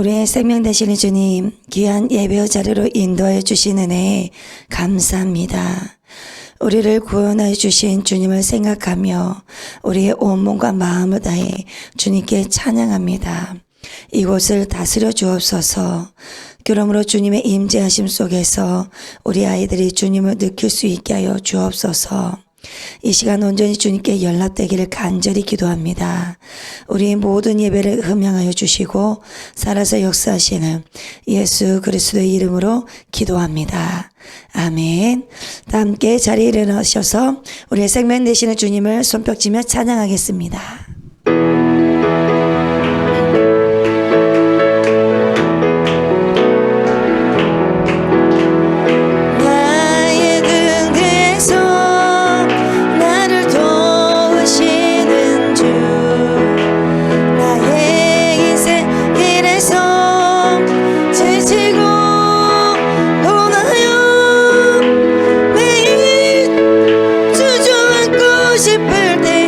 우리의 생명 되시는 주님, 귀한 예배 자리로 인도해 주신 은혜 감사합니다. 우리를 구원하여 주신 주님을 생각하며 우리의 온 몸과 마음을 다해 주님께 찬양합니다. 이곳을 다스려 주옵소서. 그러므로 주님의 임재하심 속에서 우리 아이들이 주님을 느낄 수 있게 하여 주옵소서. 이 시간 온전히 주님께 연락되기를 간절히 기도합니다. 우리 모든 예배를 흠양하여 주시고 살아서 역사하시는 예수 그리스도의 이름으로 기도합니다. 아멘. 다 함께 자리에 일어나셔서 우리의 생명 되시는 주님을 손뼉치며 찬양하겠습니다. 싶을 때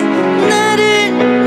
나를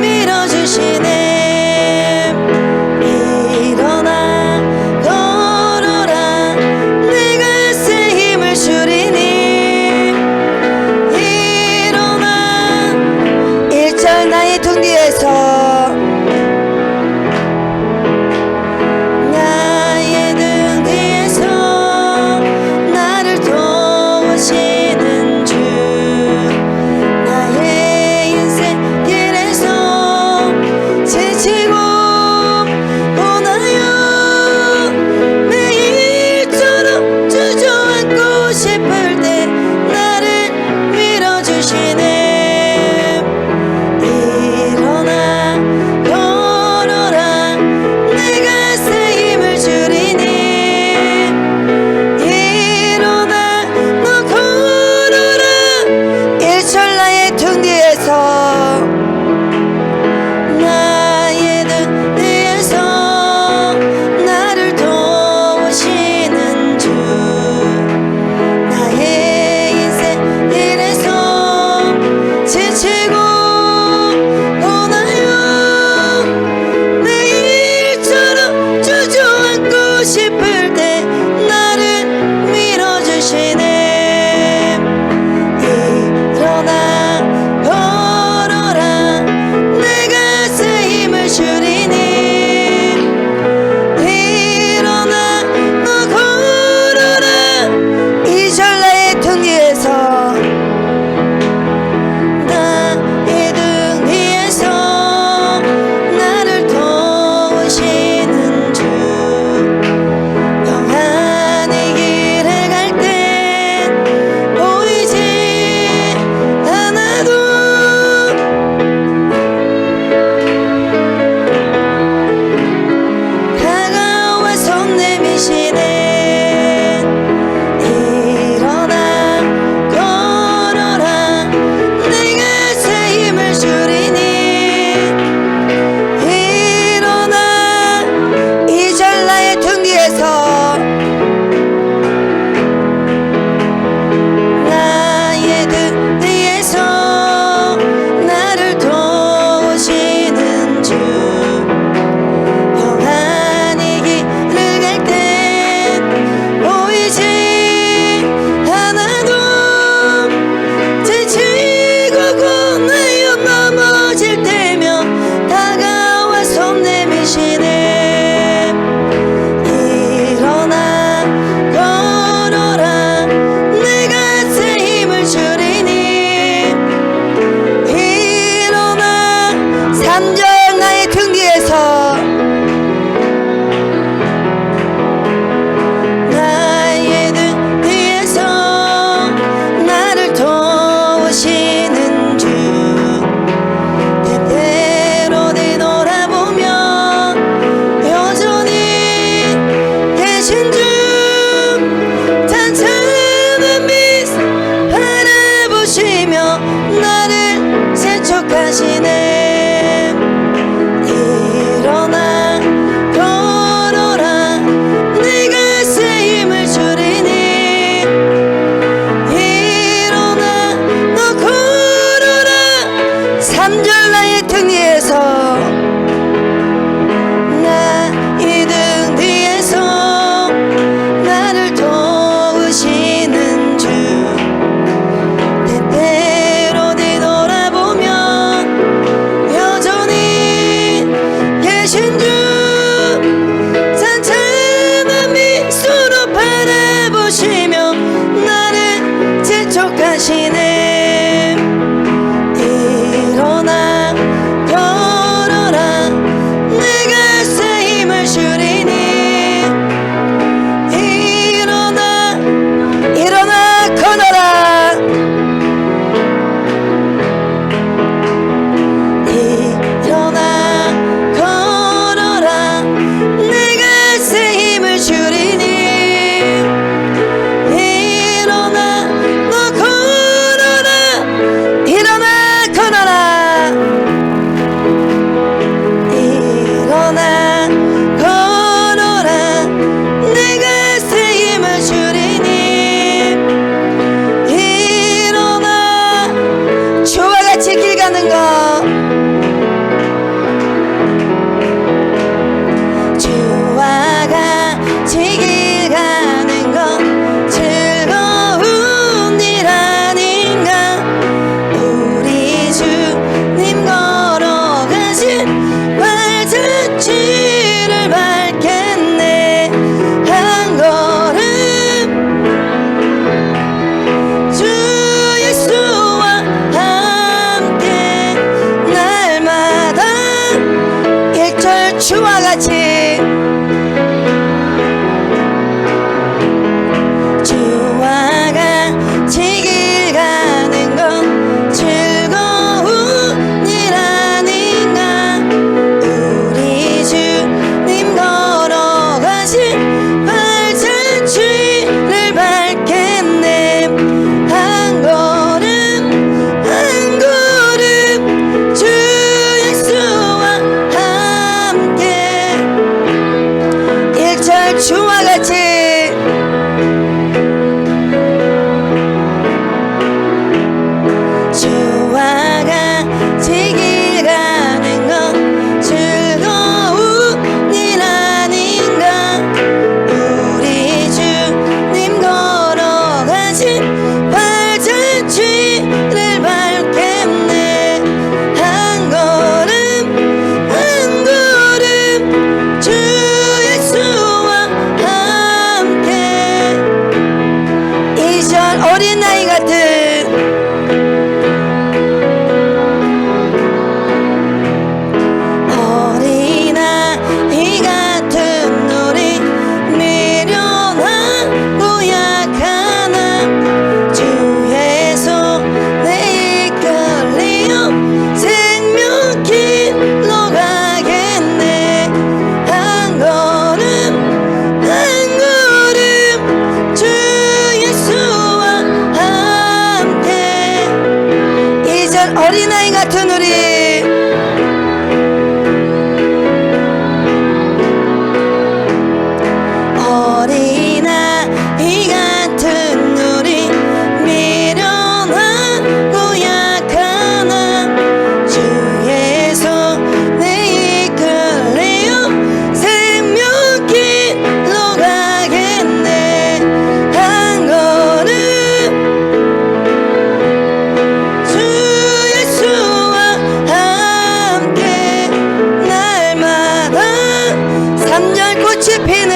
꽃이 피는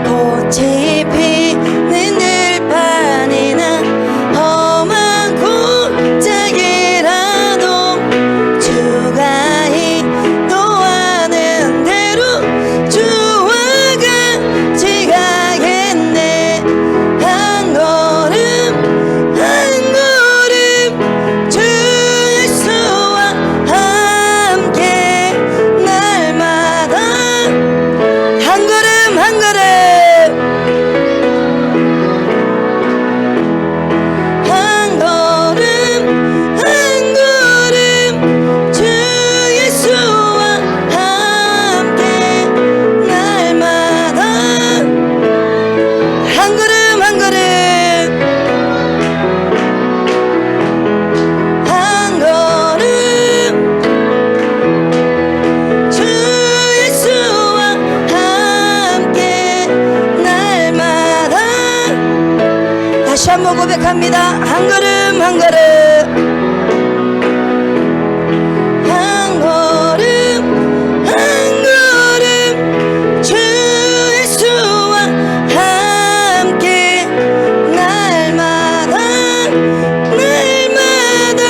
꽃이 피는 들판이나 험한 골짜기라도 주가 인도하는 대로 주와 같이 가겠네. 한 걸음 한 걸음 주 예수와 함께 날마다 한 걸음 한 걸음 한 걸음 한 걸음 주 예수와 함께 날마다 한 걸음 한 걸음 한 걸음 주 예수와 함께 날마다 다시 한번 고백합니다. 한 걸음 한 걸음 한 걸음 한 걸음 주 예수와 함께 날마다 날마다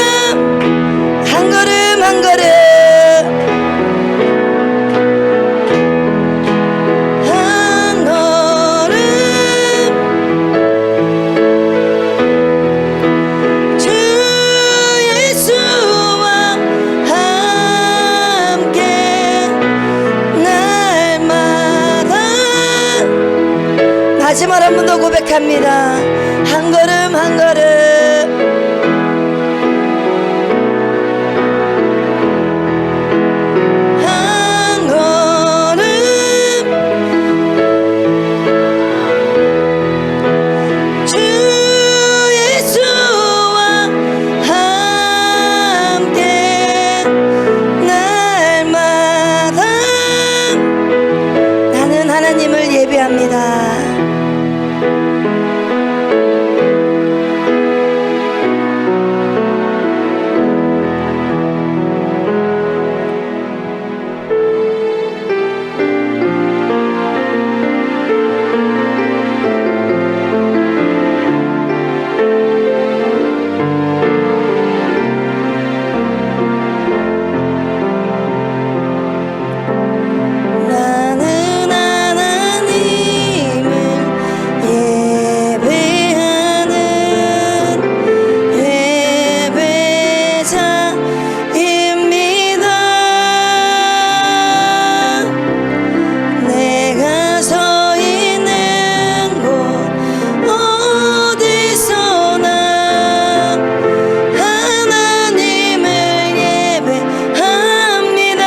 한 걸음 한 걸음 한 걸음 주 예수와 함께 날마다 마지막 한 번 더 고백합니다. 한 걸음 한 걸음 한 걸음 주 예수와 함께 날마다 나는 하나님을 예배합니다. 나는 하나님을 예배하는 예배자입니다. 내가 서 있는 곳 어디서나 하나님을 예배합니다.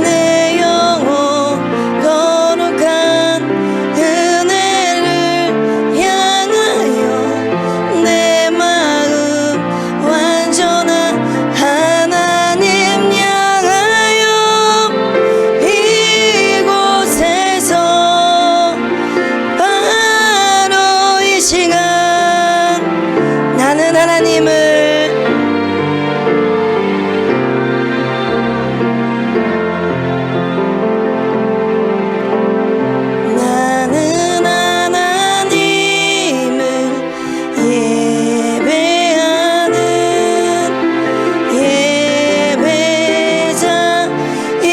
내 영혼 거룩한 은혜를 향하여 내 마음 완전한 하나님 향하여 이곳에서 바로 이 시간 나는 하나님을 나는 하나님을 예배하는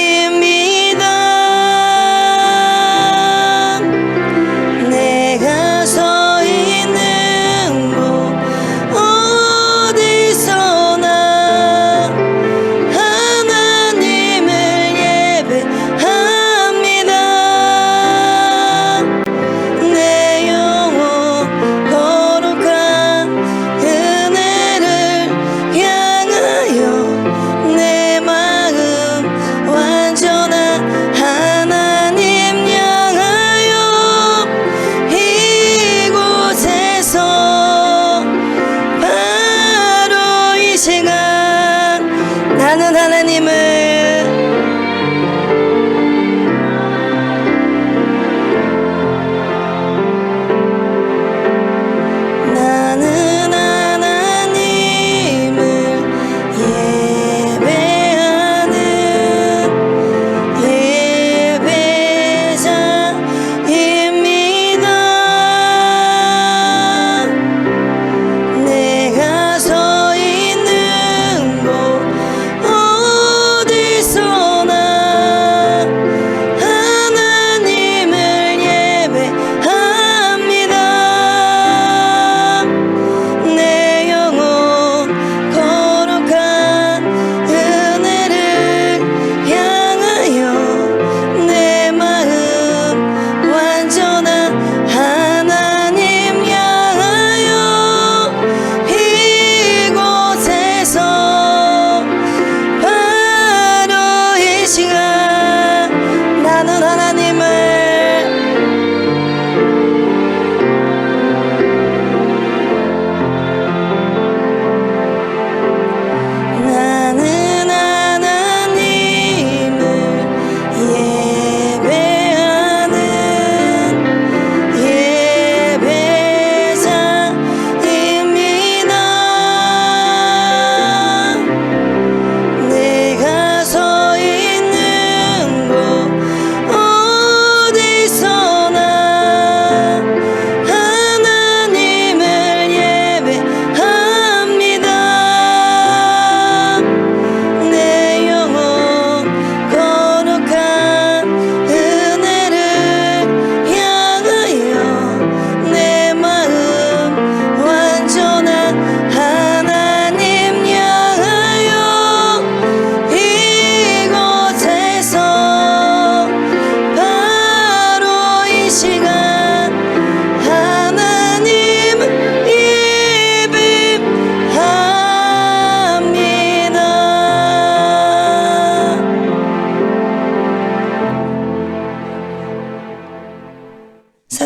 예배자입니다. 내가 서 있는 곳 어디서나 하나님을 예배합니다. 내 영혼 거룩한 은혜를 향하여 내 마음 완전한 하나님 향하여 이곳에서 바로 이 시간 나는 하나님을 나는 하나님을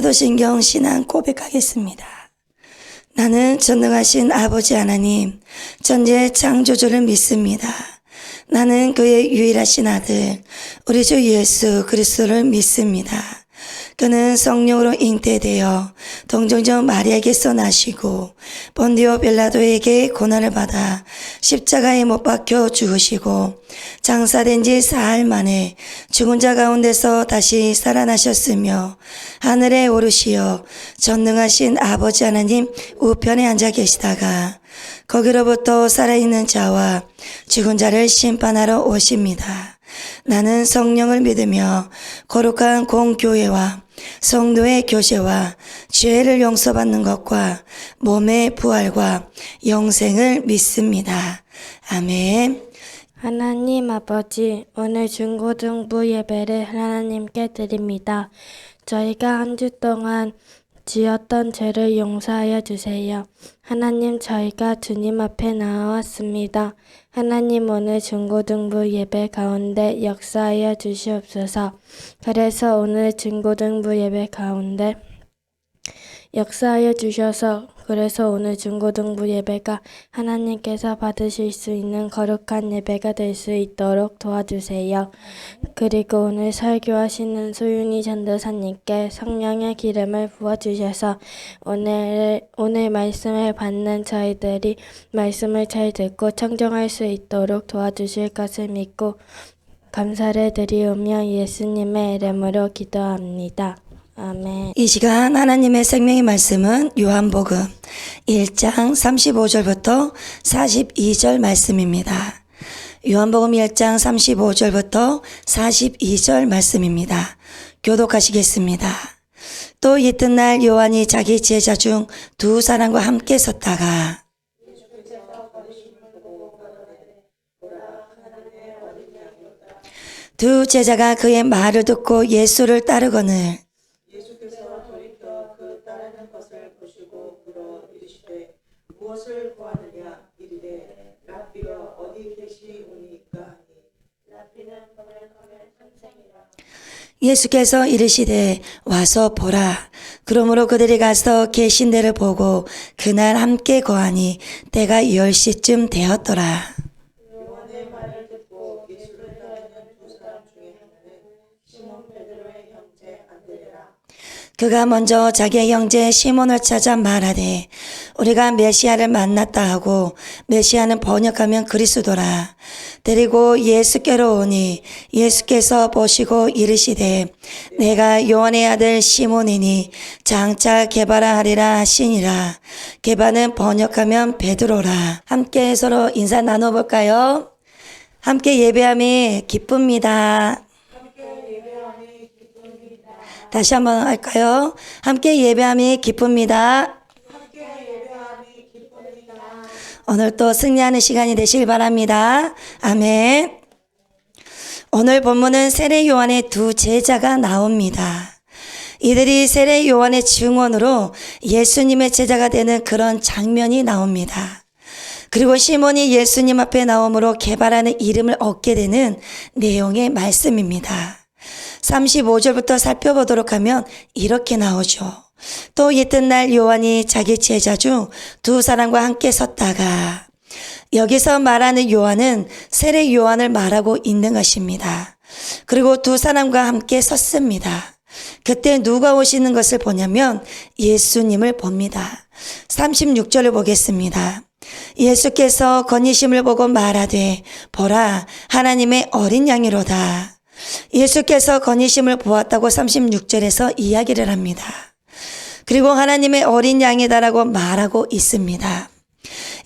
사도신경 신앙 고백하겠습니다. 나는 전능하신 아버지 하나님, 천지의 창조주를 믿습니다. 나는 그의 유일하신 아들, 우리 주 예수 그리스도를 믿습니다. 그는 성령으로 잉태되어 동정녀 마리아에게서 나시고 본디오 빌라도에게 고난을 받아 십자가에 못 박혀 죽으시고 장사된 지 사흘 만에 죽은 자 가운데서 다시 살아나셨으며 하늘에 오르시어 전능하신 아버지 하나님 우편에 앉아 계시다가 거기로부터 살아있는 자와 죽은 자를 심판하러 오십니다. 나는 성령을 믿으며 거룩한 공교회와 성도의 교제와 죄를 용서받는 것과 몸의 부활과 영생을 믿습니다. 아멘. 하나님 아버지, 오늘 중고등부 예배를 하나님께 드립니다. 저희가 한 주 동안 지었던 죄를 용서하여 주세요. 하나님, 저희가 주님 앞에 나왔습니다. 하나님, 오늘 중고등부 예배 가운데 역사하여 주시옵소서. 그래서 오늘 중고등부 예배 가운데 역사하여 주셔서 그래서 오늘 중고등부 예배가 하나님께서 받으실 수 있는 거룩한 예배가 될 수 있도록 도와주세요. 그리고 오늘 설교하시는 소윤이 전도사님께 성령의 기름을 부어주셔서 오늘 말씀을 받는 저희들이 말씀을 잘 듣고 청정할 수 있도록 도와주실 것을 믿고 감사를 드리오며 예수님의 이름으로 기도합니다. 아멘. 이 시간 하나님의 생명의 말씀은 요한복음 1장 35절부터 42절 말씀입니다. 요한복음 1장 35절부터 42절 말씀입니다. 교독하시겠습니다. 또 이튿날 요한이 자기 제자 중 두 사람과 함께 섰다가 두 제자가 그의 말을 듣고 예수를 따르거늘 무엇을 구하느냐 이르되 랍비가 어디 계시오니까 예수께서 이르시되 와서 보라. 그러므로 그들이 가서 계신 데를 보고 그날 함께 거하니 때가 10시쯤 되었더라. 요한의 말을 듣고 예수를 따르는 두 사람 중에 하나는 시몬 베드로의 형제 안드레라. 그가 먼저 자기의 형제 시몬을 찾아 말하되 우리가 메시아를 만났다 하고 메시아는 번역하면 그리스도라. 데리고 예수께로 오니 예수께서 보시고 이르시되 내가 요한의 아들 시몬이니 장차 게바라 하리라 하시니라. 게바는 번역하면 베드로라. 함께 서로 인사 나눠볼까요? 함께 예배함이 기쁩니다. 다시 한번 할까요? 함께 예배함이 기쁩니다. 오늘 또 승리하는 시간이 되시길 바랍니다. 아멘. 오늘 본문은 세례 요한의 두 제자가 나옵니다. 이들이 세례 요한의 증언으로 예수님의 제자가 되는 그런 장면이 나옵니다. 그리고 시몬이 예수님 앞에 나옴으로 게바라는 이름을 얻게 되는 내용의 말씀입니다. 35절부터 살펴보도록 하면 이렇게 나오죠. 또 이튿날 요한이 자기 제자 중 두 사람과 함께 섰다가 여기서 말하는 요한은 세례 요한을 말하고 있는 것입니다. 그리고 두 사람과 함께 섰습니다. 그때 누가 오시는 것을 보냐면 예수님을 봅니다. 36절을 보겠습니다. 예수께서 건의심을 보고 말하되 보라 하나님의 어린 양이로다. 예수께서 건의심을 보았다고 36절에서 이야기를 합니다. 그리고 하나님의 어린 양이다라고 말하고 있습니다.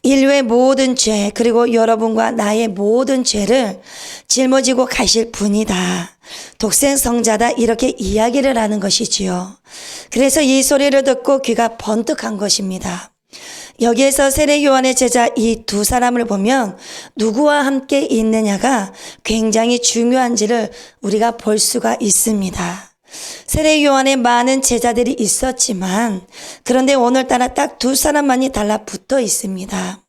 인류의 모든 죄 그리고 여러분과 나의 모든 죄를 짊어지고 가실 분이다. 독생 성자다 이렇게 이야기를 하는 것이지요. 그래서 이 소리를 듣고 귀가 번뜩한 것입니다. 여기에서 세례 요한의 제자 이 두 사람을 보면 누구와 함께 있느냐가 굉장히 중요한지를 우리가 볼 수가 있습니다. 세례 요한에 많은 제자들이 있었지만 그런데 오늘따라 딱 두 사람만이 달라붙어 있습니다.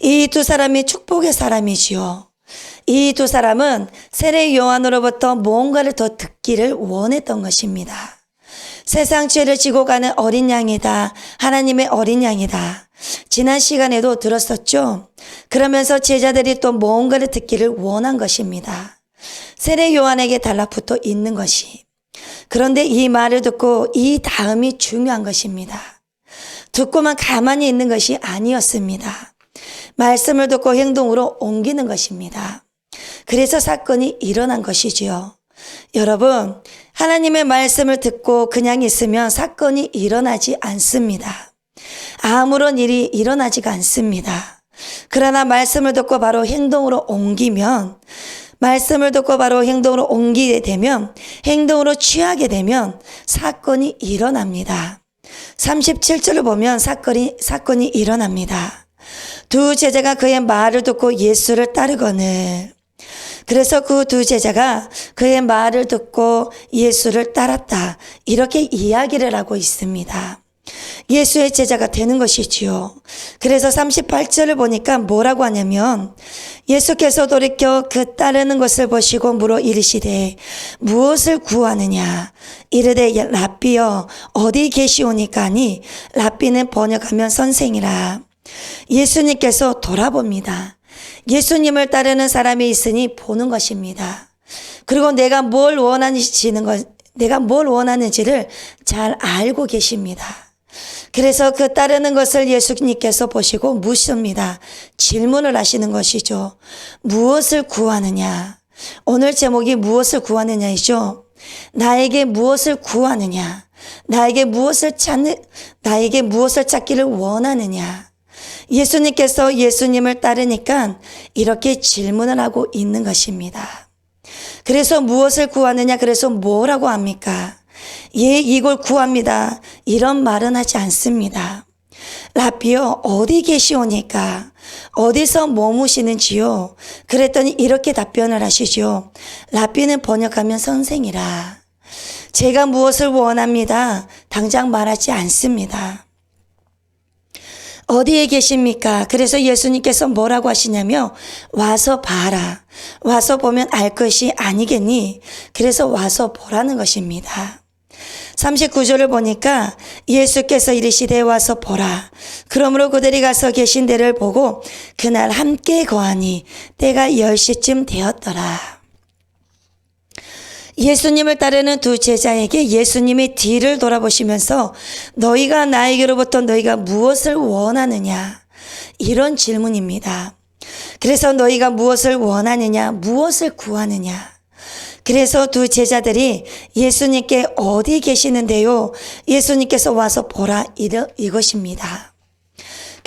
이 두 사람이 축복의 사람이지요. 이 두 사람은 세례 요한으로부터 뭔가를 더 듣기를 원했던 것입니다. 세상 죄를 지고 가는 어린 양이다. 하나님의 어린 양이다. 지난 시간에도 들었었죠. 그러면서 제자들이 또 뭔가를 듣기를 원한 것입니다. 세례 요한에게 달라붙어 있는 것이. 그런데 이 말을 듣고 이 다음이 중요한 것입니다. 듣고만 가만히 있는 것이 아니었습니다. 말씀을 듣고 행동으로 옮기는 것입니다. 그래서 사건이 일어난 것이지요. 여러분, 하나님의 말씀을 듣고 그냥 있으면 사건이 일어나지 않습니다. 아무런 일이 일어나지가 않습니다. 그러나 말씀을 듣고 바로 행동으로 옮기면, 말씀을 듣고 바로 행동으로 옮기게 되면, 행동으로 취하게 되면 사건이 일어납니다. 37절을 보면 사건이 일어납니다. 두 제자가 그의 말을 듣고 예수를 따르거늘. 그래서 그 두 제자가 그의 말을 듣고 예수를 따랐다. 이렇게 이야기를 하고 있습니다. 예수의 제자가 되는 것이지요. 그래서 38절을 보니까 뭐라고 하냐면 예수께서 돌이켜 그 따르는 것을 보시고 물어 이르시되 무엇을 구하느냐 이르되 랍비여 어디 계시오니까 하니 랍비는 번역하면 선생이라. 예수님께서 돌아봅니다. 예수님을 따르는 사람이 있으니 보는 것입니다. 그리고 내가 뭘 원하는지를 잘 알고 계십니다. 그래서 그 따르는 것을 예수님께서 보시고 묻습니다. 질문을 하시는 것이죠. 무엇을 구하느냐? 오늘 제목이 무엇을 구하느냐이죠. 나에게 무엇을 구하느냐? 나에게 무엇을 찾기를 원하느냐? 예수님께서 예수님을 따르니까 이렇게 질문을 하고 있는 것입니다. 그래서 무엇을 구하느냐? 그래서 뭐라고 합니까? 예, 이걸 구합니다. 이런 말은 하지 않습니다. 랍비여 어디 계시오니까? 어디서 머무시는지요? 그랬더니 이렇게 답변을 하시죠. 랍비는 번역하면 선생이라. 제가 무엇을 원합니다. 당장 말하지 않습니다. 어디에 계십니까? 그래서 예수님께서 뭐라고 하시냐며 와서 봐라. 와서 보면 알 것이 아니겠니? 그래서 와서 보라는 것입니다. 39절을 보니까 예수께서 이르시되 와서 보라. 그러므로 그들이 가서 계신 데를 보고 그날 함께 거하니 때가 10시쯤 되었더라. 예수님을 따르는 두 제자에게 예수님이 뒤를 돌아보시면서 너희가 나에게로부터 너희가 무엇을 원하느냐? 이런 질문입니다. 그래서 너희가 무엇을 원하느냐? 무엇을 구하느냐? 그래서 두 제자들이 예수님께 어디 계시는데요? 예수님께서 와서 보라 이것입니다.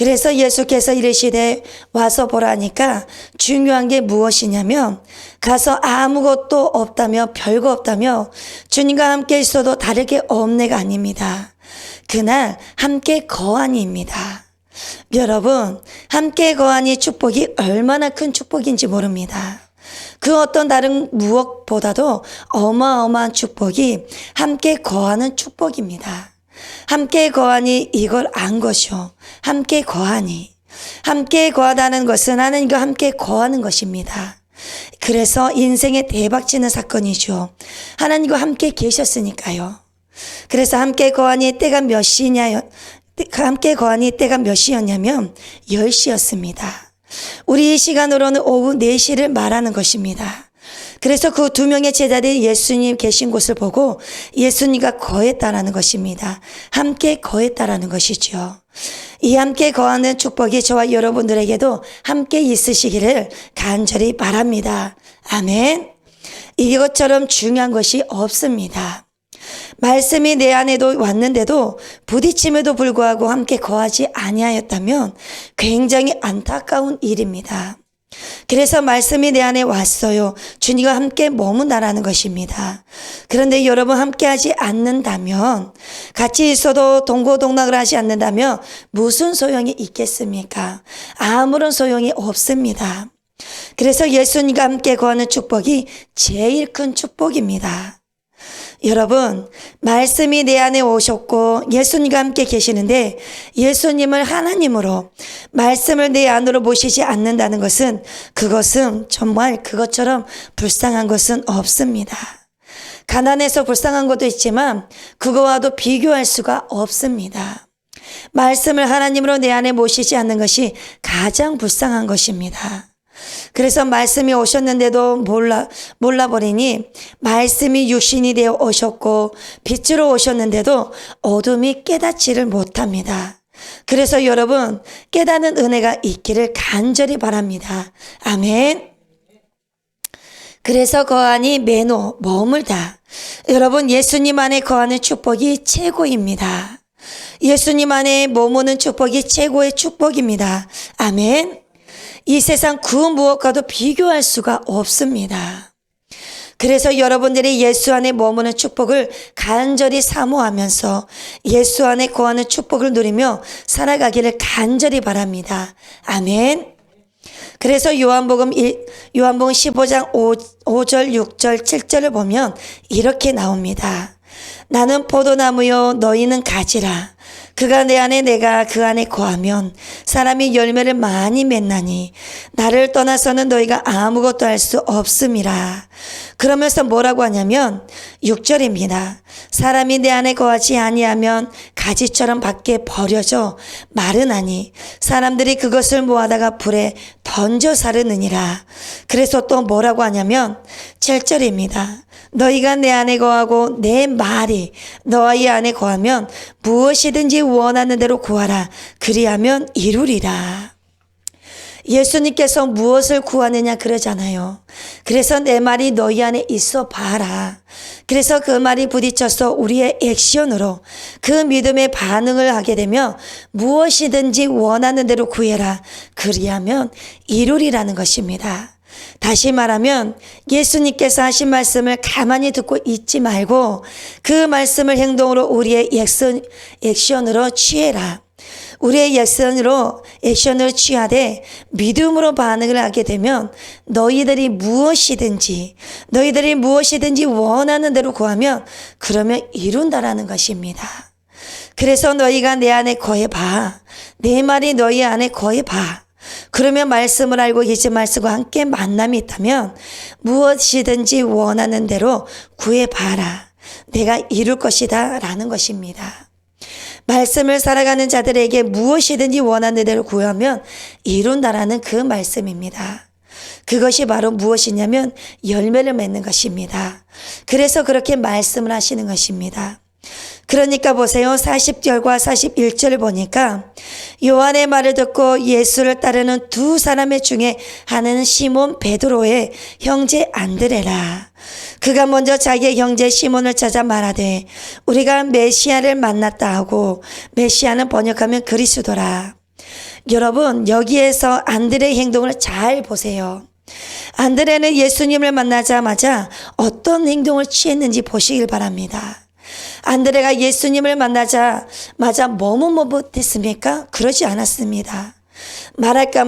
그래서 예수께서 이르시되 와서 보라니까 중요한 게 무엇이냐면 가서 아무것도 없다며 별거 없다며 주님과 함께 있어도 다를 게 없네가 아닙니다. 그날 함께 거하니입니다. 여러분, 함께 거하니 축복이 얼마나 큰 축복인지 모릅니다. 그 어떤 다른 무엇보다도 어마어마한 축복이 함께 거하는 축복입니다. 함께 거하니 이걸 안 것이요. 함께 거하니. 함께 거하다는 것은 하나님과 함께 거하는 것입니다. 그래서 인생에 대박치는 사건이죠. 하나님과 함께 계셨으니까요. 그래서 함께 거하니 때가 몇 시냐요? 함께 거하니 때가 몇 시였냐면 10시였습니다. 우리 시간으로는 오후 4시를 말하는 것입니다. 그래서 그 두 명의 제자들이 예수님 계신 곳을 보고 예수님과 거했다라는 것입니다. 함께 거했다라는 것이죠. 이 함께 거하는 축복이 저와 여러분들에게도 함께 있으시기를 간절히 바랍니다. 아멘. 이것처럼 중요한 것이 없습니다. 말씀이 내 안에도 왔는데도 부딪힘에도 불구하고 함께 거하지 아니하였다면 굉장히 안타까운 일입니다. 그래서 말씀이 내 안에 왔어요. 주님과 함께 머문다라는 것입니다. 그런데 여러분 함께하지 않는다면, 같이 있어도 동고동락을 하지 않는다면 무슨 소용이 있겠습니까? 아무런 소용이 없습니다. 그래서 예수님과 함께 거하는 축복이 제일 큰 축복입니다. 여러분, 말씀이 내 안에 오셨고 예수님과 함께 계시는데 예수님을 하나님으로 말씀을 내 안으로 모시지 않는다는 것은 그것은 정말 그것처럼 불쌍한 것은 없습니다. 가난해서 불쌍한 것도 있지만 그거와도 비교할 수가 없습니다. 말씀을 하나님으로 내 안에 모시지 않는 것이 가장 불쌍한 것입니다. 그래서 말씀이 오셨는데도 몰라버리니 말씀이 육신이 되어 오셨고 빛으로 오셨는데도 어둠이 깨닫지를 못합니다. 그래서 여러분 깨닫는 은혜가 있기를 간절히 바랍니다. 아멘. 그래서 거하니 머물다. 여러분 예수님 안에 거하는 축복이 최고입니다. 예수님 안에 머무는 축복이 최고의 축복입니다. 아멘. 이 세상 그 무엇과도 비교할 수가 없습니다. 그래서 여러분들이 예수 안에 머무는 축복을 간절히 사모하면서 예수 안에 거하는 축복을 누리며 살아가기를 간절히 바랍니다. 아멘. 그래서 요한복음 15장 5절, 6절, 7절을 보면 이렇게 나옵니다. 나는 포도나무요 너희는 가지라. 그가 내 안에 내가 그 안에 거하면 사람이 열매를 많이 맺나니 나를 떠나서는 너희가 아무것도 할 수 없음이라. 그러면서 뭐라고 하냐면 6절입니다. 사람이 내 안에 거하지 아니하면 가지처럼 밖에 버려져 마르나니 사람들이 그것을 모아다가 불에 던져 사르느니라. 그래서 또 뭐라고 하냐면 7절입니다. 너희가 내 안에 거하고 내 말이 너희 안에 거하면 무엇이든지 원하는 대로 구하라. 그리하면 이루리라. 예수님께서 무엇을 구하느냐 그러잖아요. 그래서 내 말이 너희 안에 있어 봐라. 그래서 그 말이 부딪혀서 우리의 액션으로 그 믿음의 반응을 하게 되면 무엇이든지 원하는 대로 구해라. 그리하면 이루리라는 것입니다. 다시 말하면 예수님께서 하신 말씀을 가만히 듣고 있지 말고 그 말씀을 행동으로 우리의 액션으로 취해라. 우리의 액션을 취하되 믿음으로 반응을 하게 되면 너희들이 무엇이든지 원하는 대로 구하면 그러면 이룬다라는 것입니다. 그래서 너희가 내 안에 거해봐. 내 말이 너희 안에 거해봐. 그러면 말씀을 알고 계신 말씀과 함께 만남이 있다면 무엇이든지 원하는 대로 구해봐라. 내가 이룰 것이다 라는 것입니다. 말씀을 살아가는 자들에게 무엇이든지 원하는 대로 구하면 이룬다라는 그 말씀입니다. 그것이 바로 무엇이냐면 열매를 맺는 것입니다. 그래서 그렇게 말씀을 하시는 것입니다. 그러니까 보세요. 40절과 41절을 보니까 요한의 말을 듣고 예수를 따르는 두 사람의 중에 하나는 시몬 베드로의 형제 안드레라. 그가 먼저 자기의 형제 시몬을 찾아 말하되 우리가 메시아를 만났다 하고, 메시아는 번역하면 그리스도라. 여러분 여기에서 안드레의 행동을 잘 보세요. 안드레는 예수님을 만나자마자 어떤 행동을 취했는지 보시길 바랍니다. 안드레가 예수님을 만나자마자 머뭇머뭇했습니까? 그러지 않았습니다. 말할까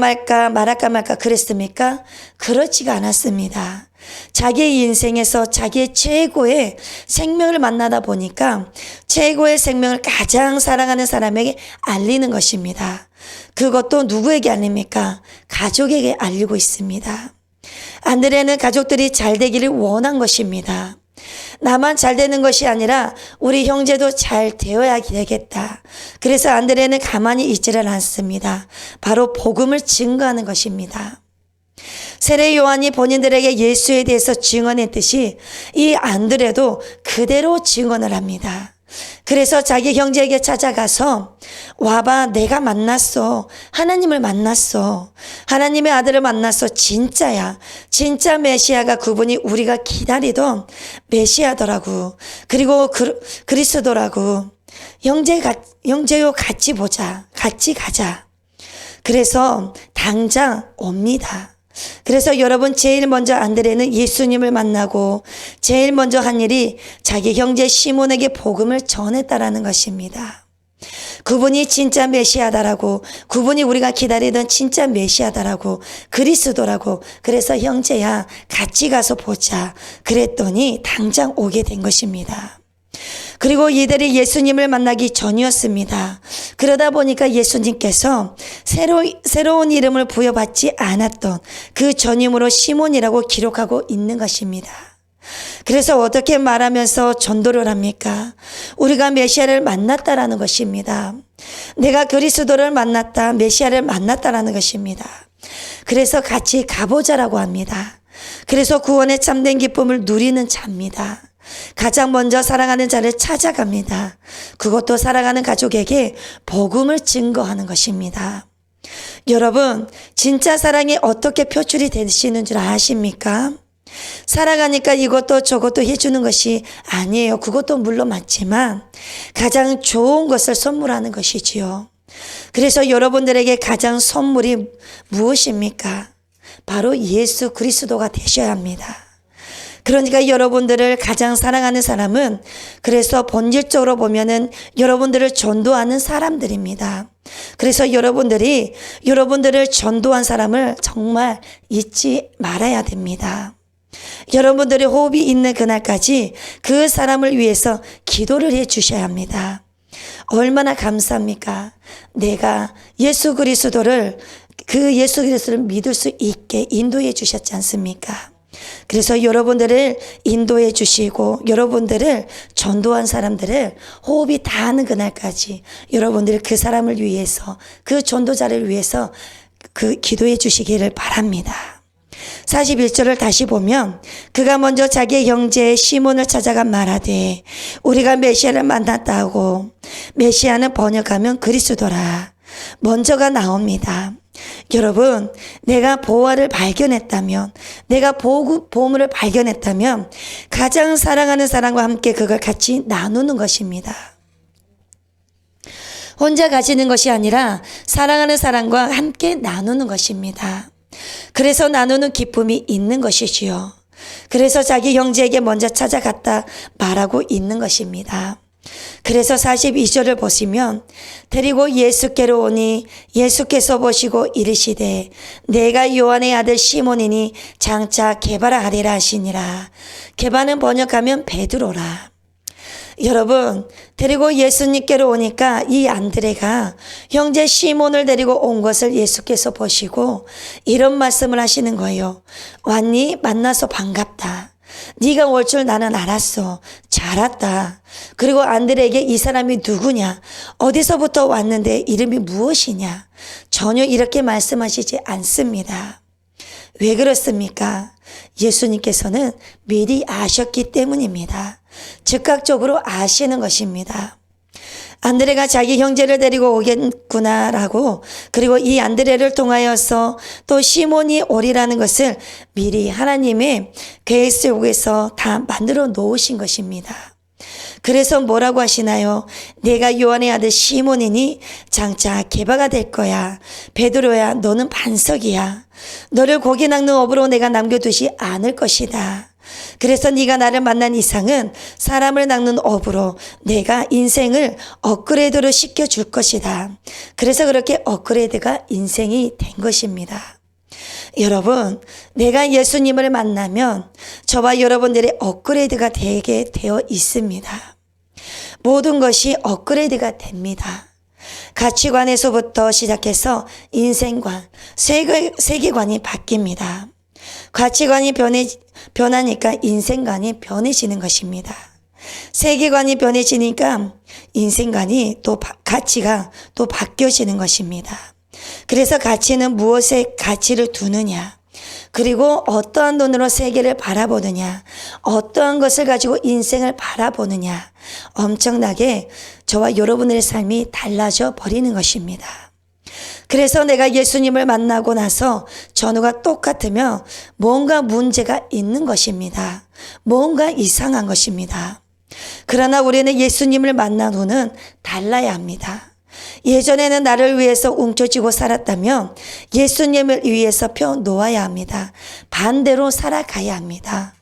말까 그랬습니까? 그렇지가 않았습니다. 자기의 인생에서 자기의 최고의 생명을 만나다 보니까 최고의 생명을 가장 사랑하는 사람에게 알리는 것입니다. 그것도 누구에게 알립니까? 가족에게 알리고 있습니다. 안드레는 가족들이 잘 되기를 원한 것입니다. 나만 잘 되는 것이 아니라 우리 형제도 잘 되어야 되겠다. 그래서 안드레는 가만히 있지를 않습니다. 바로 복음을 증거하는 것입니다. 세례 요한이 본인들에게 예수에 대해서 증언했듯이 이 안드레도 그대로 증언을 합니다. 그래서 자기 형제에게 찾아가서 와봐, 내가 만났어. 하나님을 만났어. 하나님의 아들을 만났어. 진짜야. 진짜 메시아가 그분이 우리가 기다리던 메시아더라고. 그리고 그리스도라고. 형제요 같이 보자. 같이 가자. 그래서 당장 옵니다. 그래서 여러분 제일 먼저 안드레는 예수님을 만나고 제일 먼저 한 일이 자기 형제 시몬에게 복음을 전했다라는 것입니다. 그분이 진짜 메시아다라고, 그분이 우리가 기다리던 진짜 메시아다라고, 그리스도라고. 그래서 형제야 같이 가서 보자. 그랬더니 당장 오게 된 것입니다. 그리고 이들이 예수님을 만나기 전이었습니다. 그러다 보니까 예수님께서 새로운 이름을 부여받지 않았던 그 전임으로 시몬이라고 기록하고 있는 것입니다. 그래서 어떻게 말하면서 전도를 합니까? 우리가 메시아를 만났다라는 것입니다. 내가 그리스도를 만났다, 메시아를 만났다라는 것입니다. 그래서 같이 가보자라고 합니다. 그래서 구원의 참된 기쁨을 누리는 자입니다. 가장 먼저 사랑하는 자를 찾아갑니다. 그것도 사랑하는 가족에게 복음을 증거하는 것입니다. 여러분, 진짜 사랑이 어떻게 표출이 되시는 줄 아십니까? 사랑하니까 이것도 저것도 해주는 것이 아니에요. 그것도 물론 맞지만 가장 좋은 것을 선물하는 것이지요. 그래서 여러분들에게 가장 선물이 무엇입니까? 바로 예수 그리스도가 되셔야 합니다. 그러니까 여러분들을 가장 사랑하는 사람은 그래서 본질적으로 보면은 여러분들을 전도하는 사람들입니다. 그래서 여러분들을 전도한 사람을 정말 잊지 말아야 됩니다. 여러분들의 호흡이 있는 그날까지 그 사람을 위해서 기도를 해 주셔야 합니다. 얼마나 감사합니까? 내가 예수 그리스도를 믿을 수 있게 인도해 주셨지 않습니까? 그래서 여러분들을 인도해 주시고 여러분들을 전도한 사람들을 호흡이 닿는 그날까지 여러분들이 그 사람을 위해서 그 전도자를 위해서 그 기도해 주시기를 바랍니다. 41절을 다시 보면 그가 먼저 자기의 형제 시몬을 찾아가 말하되 우리가 메시아를 만났다고. 메시아는 번역하면 그리스도라. 먼저가 나옵니다. 여러분, 내가 보화를 발견했다면, 내가 보물을 발견했다면 가장 사랑하는 사람과 함께 그걸 같이 나누는 것입니다. 혼자 가지는 것이 아니라 사랑하는 사람과 함께 나누는 것입니다. 그래서 나누는 기쁨이 있는 것이지요. 그래서 자기 형제에게 먼저 찾아갔다 말하고 있는 것입니다. 그래서 42절을 보시면 데리고 예수께로 오니 예수께서 보시고 이르시되 내가 요한의 아들 시몬이니 장차 게바라 하리라 하시니라. 게바는 번역하면 베드로라. 여러분, 데리고 예수님께로 오니까 이 안드레가 형제 시몬을 데리고 온 것을 예수께서 보시고 이런 말씀을 하시는 거예요. 왔니? 만나서 반갑다. 네가 올 줄 나는 알았어. 잘 왔다. 그리고 안드레에게 이 사람이 누구냐? 어디서부터 왔는데 이름이 무엇이냐? 전혀 이렇게 말씀하시지 않습니다. 왜 그렇습니까? 예수님께서는 미리 아셨기 때문입니다. 즉각적으로 아시는 것입니다. 안드레가 자기 형제를 데리고 오겠구나라고, 그리고 이 안드레를 통하여서 또 시몬이 오리라는 것을 미리 하나님의 계획 속에서 다 만들어 놓으신 것입니다. 그래서 뭐라고 하시나요? 내가 요한의 아들 시몬이니 장차 게바가 될 거야. 베드로야, 너는 반석이야. 너를 고기 낚는 업으로 내가 남겨두지 않을 것이다. 그래서 네가 나를 만난 이상은 사람을 낚는 업으로 내가 인생을 업그레이드로 시켜줄 것이다. 그래서 그렇게 업그레이드가 인생이 된 것입니다. 여러분, 내가 예수님을 만나면 저와 여러분들의 업그레이드가 되게 되어 있습니다. 모든 것이 업그레이드가 됩니다. 가치관에서부터 시작해서 인생관, 세계관이 바뀝니다. 가치관이 변하니까 인생관이 변해지는 것입니다. 세계관이 변해지니까 인생관이 가치가 또 바뀌어지는 것입니다. 그래서 가치는 무엇에 가치를 두느냐, 그리고 어떠한 돈으로 세계를 바라보느냐, 어떠한 것을 가지고 인생을 바라보느냐, 엄청나게 저와 여러분의 삶이 달라져 버리는 것입니다. 그래서 내가 예수님을 만나고 나서 전후가 똑같으며 뭔가 문제가 있는 것입니다. 뭔가 이상한 것입니다. 그러나 우리는 예수님을 만난 후는 달라야 합니다. 예전에는 나를 위해서 움켜쥐고 살았다면 예수님을 위해서 펴 놓아야 합니다. 반대로 살아가야 합니다.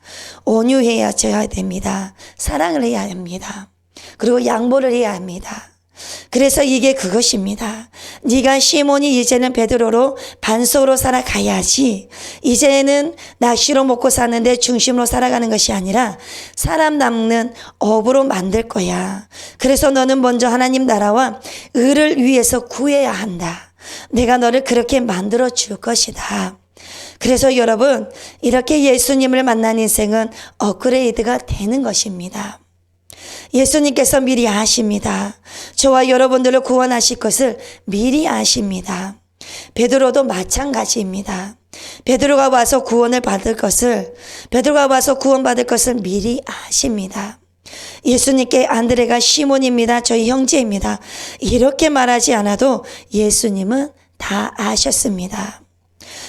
온유해야 됩니다. 사랑을 해야 합니다. 그리고 양보를 해야 합니다. 그래서 이게 그것입니다. 네가 시몬이 이제는 베드로로 반석으로 살아가야지. 이제는 낚시로 먹고 사는데 중심으로 살아가는 것이 아니라 사람 남는 업으로 만들 거야. 그래서 너는 먼저 하나님 나라와 의를 위해서 구해야 한다. 내가 너를 그렇게 만들어 줄 것이다. 그래서 여러분, 이렇게 예수님을 만난 인생은 업그레이드가 되는 것입니다. 예수님께서 미리 아십니다. 저와 여러분들을 구원하실 것을 미리 아십니다. 베드로도 마찬가지입니다. 베드로가 와서 구원받을 것을 미리 아십니다. 예수님께 안드레가 시몬입니다. 저희 형제입니다. 이렇게 말하지 않아도 예수님은 다 아셨습니다.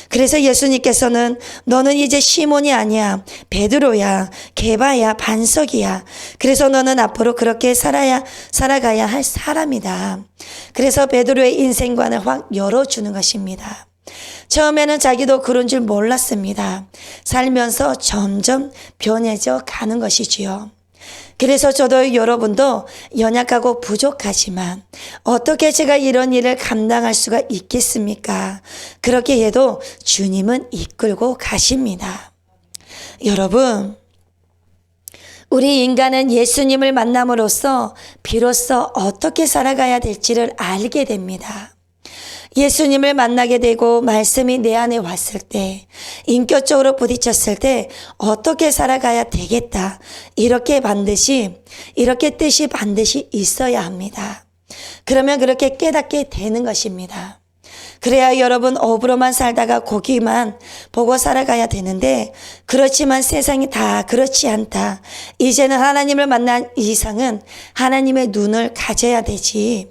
그래서 예수님께서는 너는 이제 시몬이 아니야. 베드로야. 게바야. 반석이야. 그래서 너는 앞으로 그렇게 살아가야 할 사람이다. 그래서 베드로의 인생관을 확 열어주는 것입니다. 처음에는 자기도 그런 줄 몰랐습니다. 살면서 점점 변해져 가는 것이지요. 그래서 저도 여러분도 연약하고 부족하지만 어떻게 제가 이런 일을 감당할 수가 있겠습니까? 그렇게 해도 주님은 이끌고 가십니다. 여러분, 우리 인간은 예수님을 만남으로써 비로소 어떻게 살아가야 될지를 알게 됩니다. 예수님을 만나게 되고 말씀이 내 안에 왔을 때, 인격적으로 부딪혔을 때 어떻게 살아가야 되겠다. 이렇게 뜻이 반드시 있어야 합니다. 그러면 그렇게 깨닫게 되는 것입니다. 그래야 여러분 업으로만 살다가 고기만 보고 살아가야 되는데, 그렇지만 세상이 다 그렇지 않다. 이제는 하나님을 만난 이상은 하나님의 눈을 가져야 되지.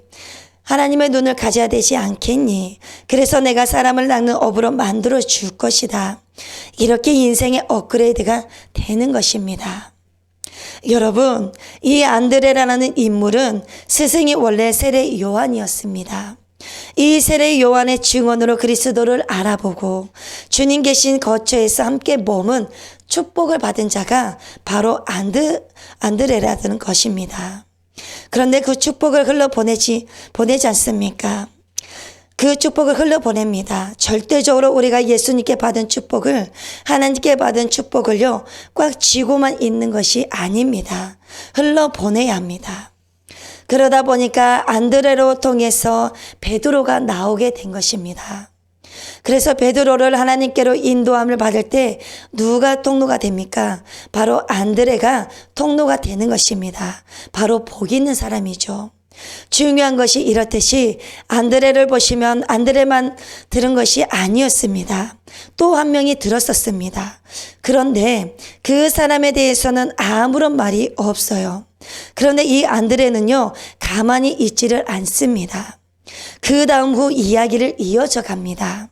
하나님의 눈을 가져야 되지 않겠니? 그래서 내가 사람을 낚는 업으로 만들어 줄 것이다. 이렇게 인생의 업그레이드가 되는 것입니다. 여러분, 이 안드레라는 인물은 스승이 원래 세례 요한이었습니다. 이 세례 요한의 증언으로 그리스도를 알아보고 주님 계신 거처에서 함께 머문 축복을 받은 자가 바로 안드레라는 것입니다. 그런데 그 축복을 보내지 않습니까? 그 축복을 흘러보냅니다. 절대적으로 우리가 예수님께 받은 축복을, 하나님께 받은 축복을요, 꽉 쥐고만 있는 것이 아닙니다. 흘러보내야 합니다. 그러다 보니까 안드레로 통해서 베드로가 나오게 된 것입니다. 그래서 베드로를 하나님께로 인도함을 받을 때 누가 통로가 됩니까? 바로 안드레가 통로가 되는 것입니다. 바로 복 있는 사람이죠. 중요한 것이 이렇듯이 안드레를 보시면 안드레만 들은 것이 아니었습니다. 또 한 명이 들었었습니다. 그런데 그 사람에 대해서는 아무런 말이 없어요. 그런데 이 안드레는요, 가만히 있지를 않습니다. 그 다음 후 이야기를 이어져 갑니다.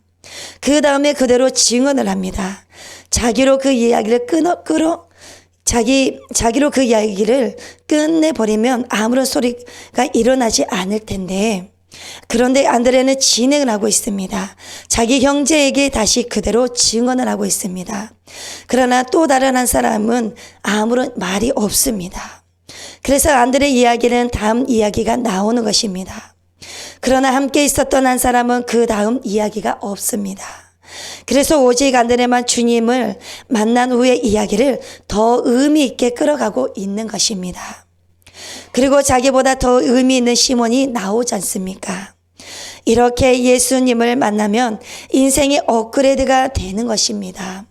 그 다음에 그대로 증언을 합니다. 자기로 그 이야기를 자기로 그 이야기를 끝내버리면 아무런 소리가 일어나지 않을 텐데, 그런데 안드레는 진행을 하고 있습니다. 자기 형제에게 다시 그대로 증언을 하고 있습니다. 그러나 또 다른 한 사람은 아무런 말이 없습니다. 그래서 안드레 이야기는 다음 이야기가 나오는 것입니다. 그러나 함께 있었던 한 사람은 그 다음 이야기가 없습니다. 그래서 오직 안드레만 주님을 만난 후의 이야기를 더 의미 있게 끌어가고 있는 것입니다. 그리고 자기보다 더 의미 있는 시몬이 나오지 않습니까? 이렇게 예수님을 만나면 인생의 업그레이드가 되는 것입니다.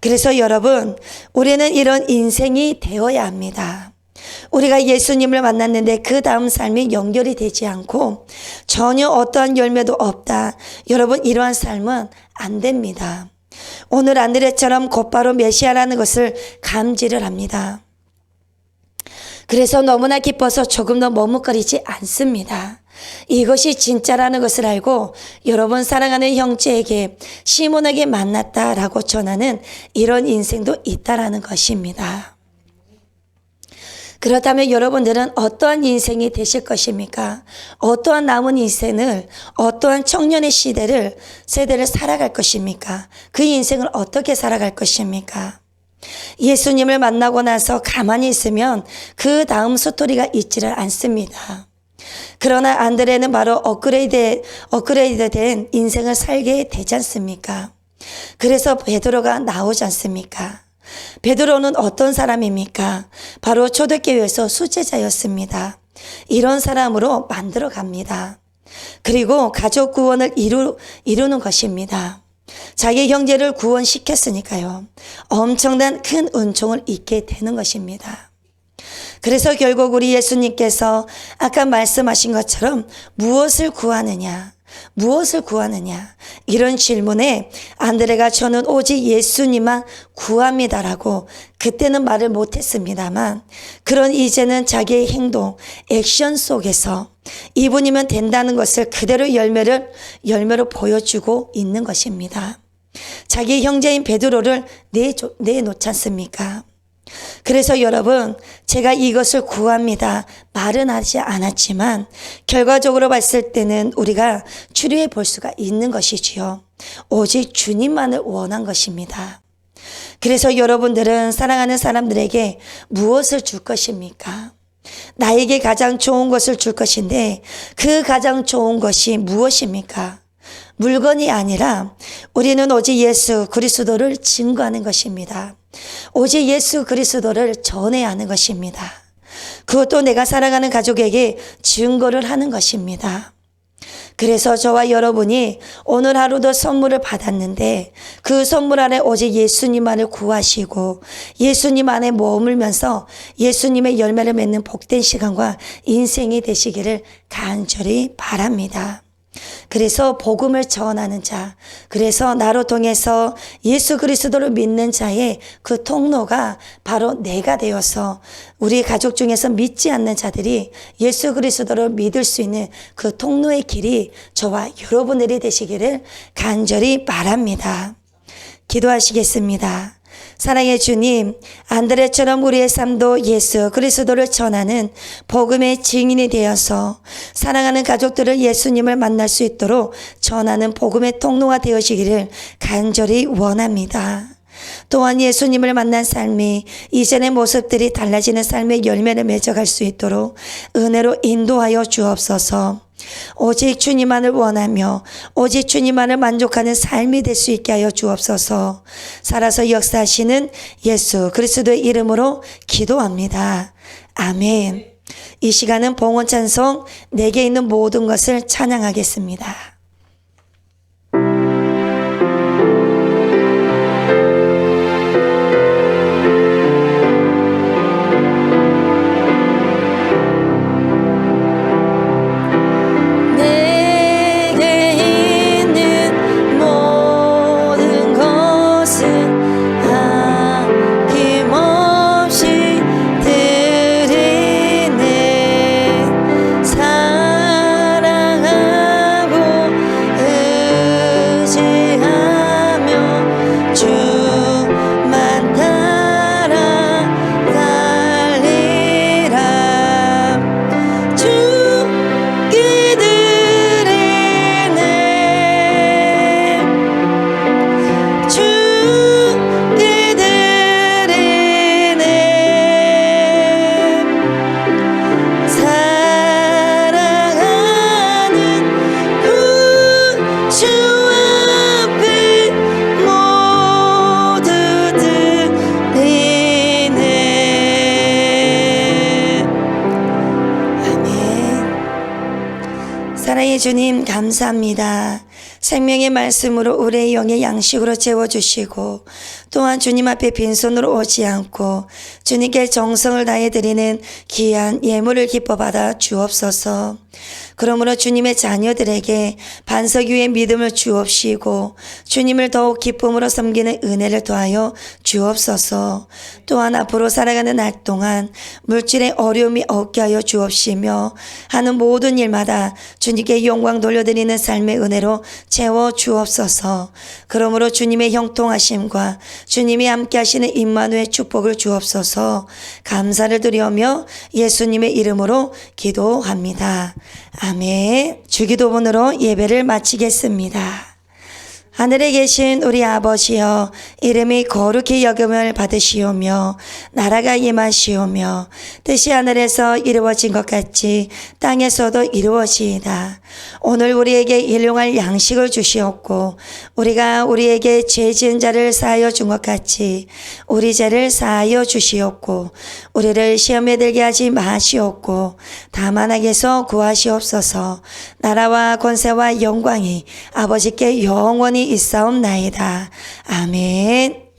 그래서 여러분, 우리는 이런 인생이 되어야 합니다. 우리가 예수님을 만났는데 그 다음 삶이 연결이 되지 않고 전혀 어떠한 열매도 없다. 여러분, 이러한 삶은 안 됩니다. 오늘 안드레처럼 곧바로 메시아라는 것을 감지를 합니다. 그래서 너무나 기뻐서 조금 더 머뭇거리지 않습니다. 이것이 진짜라는 것을 알고 여러분 사랑하는 형제에게, 시몬에게 만났다라고 전하는 이런 인생도 있다라는 것입니다. 그렇다면 여러분들은 어떠한 인생이 되실 것입니까? 어떠한 남은 인생을, 어떠한 청년의 세대를 살아갈 것입니까? 그 인생을 어떻게 살아갈 것입니까? 예수님을 만나고 나서 가만히 있으면 그 다음 스토리가 있지를 않습니다. 그러나 안드레는 바로 업그레이드된 인생을 살게 되지 않습니까? 그래서 베드로가 나오지 않습니까? 베드로는 어떤 사람입니까? 바로 초대교회에서 수제자였습니다. 이런 사람으로 만들어 갑니다. 그리고 가족 구원을 이루는 것입니다. 자기 형제를 구원시켰으니까요. 엄청난 큰 은총을 잊게 되는 것입니다. 그래서 결국 우리 예수님께서 아까 말씀하신 것처럼 무엇을 구하느냐? 무엇을 구하느냐? 이런 질문에 안드레가 저는 오직 예수님만 구합니다라고 그때는 말을 못했습니다만 그런 이제는 자기의 행동, 액션 속에서 이분이면 된다는 것을 그대로 열매로 보여주고 있는 것입니다. 자기 형제인 베드로를 내놓지 않습니까? 그래서 여러분, 제가 이것을 구합니다 말은 하지 않았지만 결과적으로 봤을 때는 우리가 추리해 볼 수가 있는 것이지요. 오직 주님만을 원한 것입니다. 그래서 여러분들은 사랑하는 사람들에게 무엇을 줄 것입니까? 나에게 가장 좋은 것을 줄 것인데 그 가장 좋은 것이 무엇입니까? 물건이 아니라 우리는 오직 예수 그리스도를 증거하는 것입니다. 오직 예수 그리스도를 전해야 하는 것입니다. 그것도 내가 사랑하는 가족에게 증거를 하는 것입니다. 그래서 저와 여러분이 오늘 하루도 선물을 받았는데 그 선물 안에 오직 예수님만을 구하시고 예수님 안에 머물면서 예수님의 열매를 맺는 복된 시간과 인생이 되시기를 간절히 바랍니다. 그래서 복음을 전하는 자, 그래서 나로 통해서 예수 그리스도를 믿는 자의 그 통로가 바로 내가 되어서 우리 가족 중에서 믿지 않는 자들이 예수 그리스도를 믿을 수 있는 그 통로의 길이 저와 여러분들이 되시기를 간절히 바랍니다. 기도하시겠습니다. 사랑의 주님, 안드레처럼 우리의 삶도 예수 그리스도를 전하는 복음의 증인이 되어서 사랑하는 가족들을 예수님을 만날 수 있도록 전하는 복음의 통로가 되어지기를 간절히 원합니다. 또한 예수님을 만난 삶이 이전의 모습들이 달라지는 삶의 열매를 맺어갈 수 있도록 은혜로 인도하여 주옵소서. 오직 주님만을 원하며 오직 주님만을 만족하는 삶이 될 수 있게 하여 주옵소서. 살아서 역사하시는 예수 그리스도의 이름으로 기도합니다. 아멘. 이 시간은 봉헌 찬송 내게 있는 모든 것을 찬양하겠습니다. 사랑의 주님 감사합니다. 생명의 말씀으로 우리의 영의 양식으로 채워주시고 또한 주님 앞에 빈손으로 오지 않고 주님께 정성을 다해 드리는 귀한 예물을 기뻐 받아 주옵소서. 그러므로 주님의 자녀들에게 반석 위에 믿음을 주옵시고 주님을 더욱 기쁨으로 섬기는 은혜를 더하여 주옵소서. 또한 앞으로 살아가는 날 동안 물질의 어려움이 없게 하여 주옵시며 하는 모든 일마다 주님께 영광 돌려드리는 삶의 은혜로 채워 주옵소서. 그러므로 주님의 형통하심과 주님이 함께 하시는 임마누엘 축복을 주옵소서. 감사를 드리며 예수님의 이름으로 기도합니다. 아멘. 주기도문으로 예배를 마치겠습니다. 하늘에 계신 우리 아버지여, 이름이 거룩히 여김을 받으시오며 나라가 임하시오며 뜻이 하늘에서 이루어진 것 같이 땅에서도 이루어지이다. 오늘 우리에게 일용할 양식을 주시옵고 우리가 우리에게 죄 지은 자를 사하여 준 것 같이 우리 죄를 사하여 주시옵고 우리를 시험에 들게 하지 마시옵고 다만 악에서 구하시옵소서. 나라와 권세와 영광이 아버지께 영원히 있사옵나이다. 아멘.